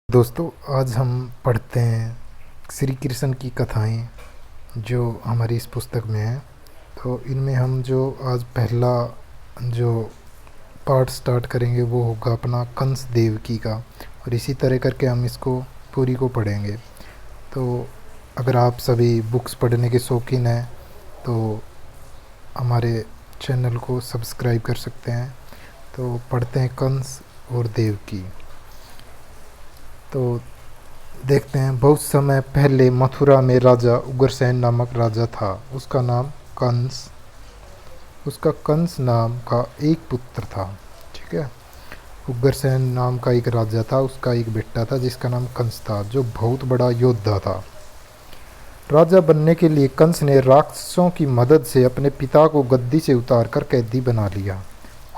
दोस्तों, आज हम पढ़ते हैं श्री कृष्ण की कथाएं जो हमारी इस पुस्तक में हैं। तो इनमें हम जो आज पहला जो पार्ट स्टार्ट करेंगे वो होगा अपना कंस देवकी का, और इसी तरह करके हम इसको पूरी को पढ़ेंगे। तो अगर आप सभी बुक्स पढ़ने के शौकीन हैं तो हमारे चैनल को सब्सक्राइब कर सकते हैं। तो पढ़ते हैं कंस और देवकी। तो देखते हैं। बहुत समय पहले मथुरा में राजा उग्रसेन नामक राजा था। उसका कंस नाम का एक पुत्र था। ठीक है। उग्रसेन नाम का एक राजा था, उसका एक बेटा था जिसका नाम कंस था, जो बहुत बड़ा योद्धा था। राजा बनने के लिए कंस ने राक्षसों की मदद से अपने पिता को गद्दी से उतारकर कैदी बना लिया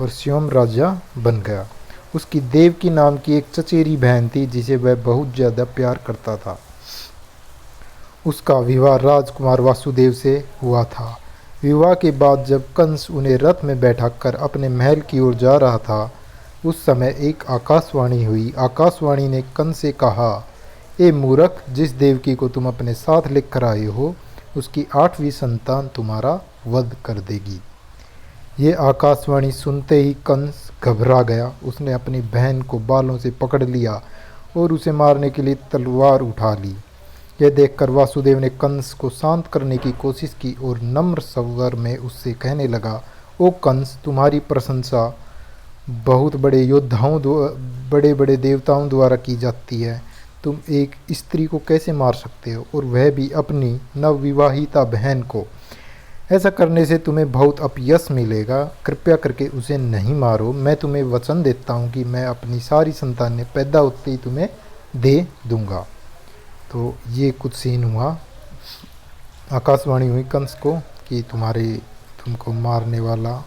और स्वयं राजा बन गया। उसकी देवकी नाम की एक चचेरी बहन थी जिसे वह बहुत ज़्यादा प्यार करता था। उसका विवाह राजकुमार वासुदेव से हुआ था। विवाह के बाद जब कंस उन्हें रथ में बैठाकर अपने महल की ओर जा रहा था, उस समय एक आकाशवाणी हुई। आकाशवाणी ने कंस से कहा, ए मूर्ख, जिस देवकी को तुम अपने साथ लेकर आए हो उसकी 8वीं संतान तुम्हारा वध कर देगी। ये आकाशवाणी सुनते ही कंस घबरा गया। उसने अपनी बहन को बालों से पकड़ लिया और उसे मारने के लिए तलवार उठा ली। यह देखकर वासुदेव ने कंस को शांत करने की कोशिश की और नम्र स्वर में उससे कहने लगा, ओ कंस, तुम्हारी प्रशंसा बहुत बड़े योद्धाओं बड़े बड़े देवताओं द्वारा की जाती है। तुम एक स्त्री को कैसे मार सकते हो, और वह भी अपनी नवविवाहिता बहन को? ऐसा करने से तुम्हें बहुत अपयश मिलेगा। कृपया करके उसे नहीं मारो। मैं तुम्हें वचन देता हूँ कि मैं अपनी सारी संतानें पैदा होते ही तुम्हें दे दूंगा। तो ये कुछ सीन हुआ। आकाशवाणी हुई कंस को कि तुमको मारने वाला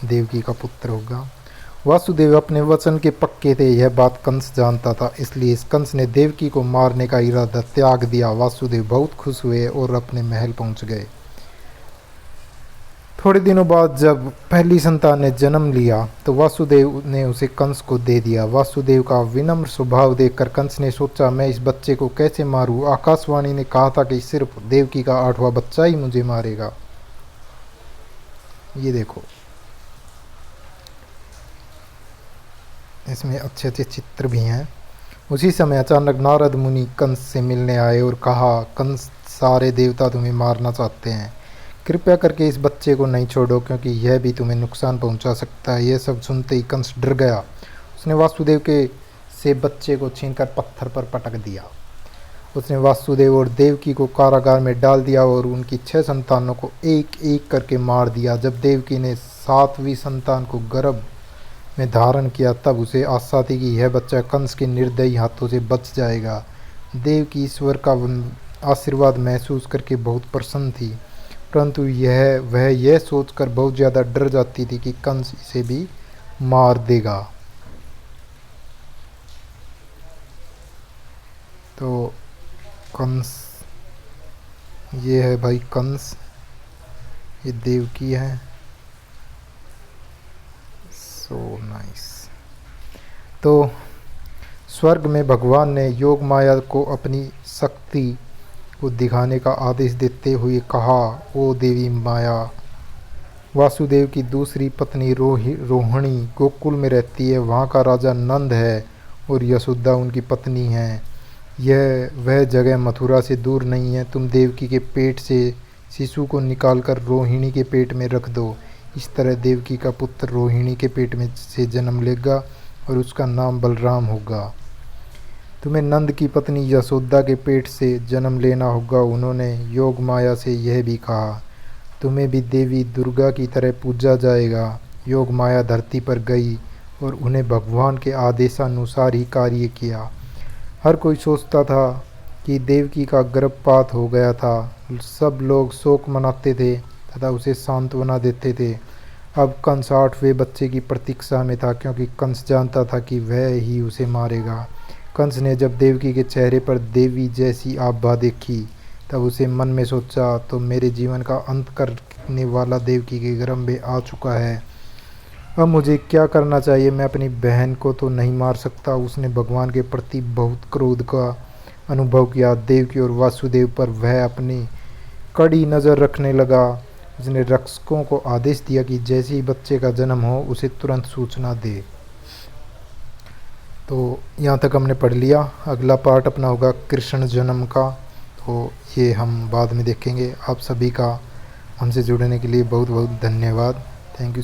देवकी का पुत्र होगा। वासुदेव अपने वचन के पक्के थे, यह बात कंस जानता था, इसलिए इस कंस ने देवकी को मारने का इरादा त्याग दिया। वासुदेव बहुत खुश हुए और अपने महल पहुंच गए। थोड़े दिनों बाद जब पहली संतान ने जन्म लिया तो वासुदेव ने उसे कंस को दे दिया। वासुदेव का विनम्र स्वभाव देखकर कंस ने सोचा, मैं इस बच्चे को कैसे मारूं? आकाशवाणी ने कहा था कि सिर्फ देवकी का 8वां बच्चा ही मुझे मारेगा। ये देखो, इसमें अच्छे अच्छे चित्र भी हैं। उसी समय अचानक नारद मुनि कंस से मिलने आए और कहा, कंस, सारे देवता तुम्हें मारना चाहते हैं। कृपया करके इस बच्चे को नहीं छोड़ो, क्योंकि यह भी तुम्हें नुकसान पहुंचा सकता है। यह सब सुनते ही कंस डर गया। उसने वासुदेव के से बच्चे को छीनकर पत्थर पर पटक दिया। उसने वासुदेव और देवकी को कारागार में डाल दिया और उनकी 6 संतानों को एक एक करके मार दिया। जब देवकी ने 7वीं संतान को गर्भ में धारण किया तब उसे आशा थी कि यह बच्चा कंस के निर्दयी हाथों से बच जाएगा। देवकी ईश्वर का आशीर्वाद महसूस करके बहुत प्रसन्न थी, परंतु वह यह सोचकर बहुत ज़्यादा डर जाती थी कि कंस इसे भी मार देगा। तो कंस, ये है भाई कंस, ये देवकी है। So nice. तो स्वर्ग में भगवान ने योग माया को अपनी शक्ति को दिखाने का आदेश देते हुए कहा, ओ देवी माया। वासुदेव की दूसरी पत्नी रोहिणी गोकुल में रहती है। वहाँ का राजा नंद है और यशोदा उनकी पत्नी है। यह वह जगह मथुरा से दूर नहीं है। तुम देवकी के पेट से शिशु को निकालकर रोहिणी के पेट में रख दो। इस तरह देवकी का पुत्र रोहिणी के पेट में से जन्म लेगा और उसका नाम बलराम होगा। तुम्हें नंद की पत्नी यशोदा के पेट से जन्म लेना होगा। उन्होंने योग माया से यह भी कहा, तुम्हें भी देवी दुर्गा की तरह पूजा जाएगा। योग माया धरती पर गई और उन्हें भगवान के आदेशानुसार ही कार्य किया। हर कोई सोचता था कि देवकी का गर्भपात हो गया था। सब लोग शोक मनाते थे तथा उसे सांत्वना देते थे। अब कंस 8वें बच्चे की प्रतीक्षा में था, क्योंकि कंस जानता था कि वह ही उसे मारेगा। कंस ने जब देवकी के चेहरे पर देवी जैसी आभा देखी तब उसे मन में सोचा, तो मेरे जीवन का अंत करने वाला देवकी के गर्भ में आ चुका है। अब मुझे क्या करना चाहिए? मैं अपनी बहन को तो नहीं मार सकता। उसने भगवान के प्रति बहुत क्रोध का अनुभव किया। देवकी और वासुदेव पर वह अपनी कड़ी नज़र रखने लगा। उसने रक्षकों को आदेश दिया कि जैसे ही बच्चे का जन्म हो उसे तुरंत सूचना दे। तो यहाँ तक हमने पढ़ लिया। अगला पार्ट अपना होगा कृष्ण जन्म का, तो ये हम बाद में देखेंगे। आप सभी का हमसे जुड़ने के लिए बहुत बहुत धन्यवाद। Thank you.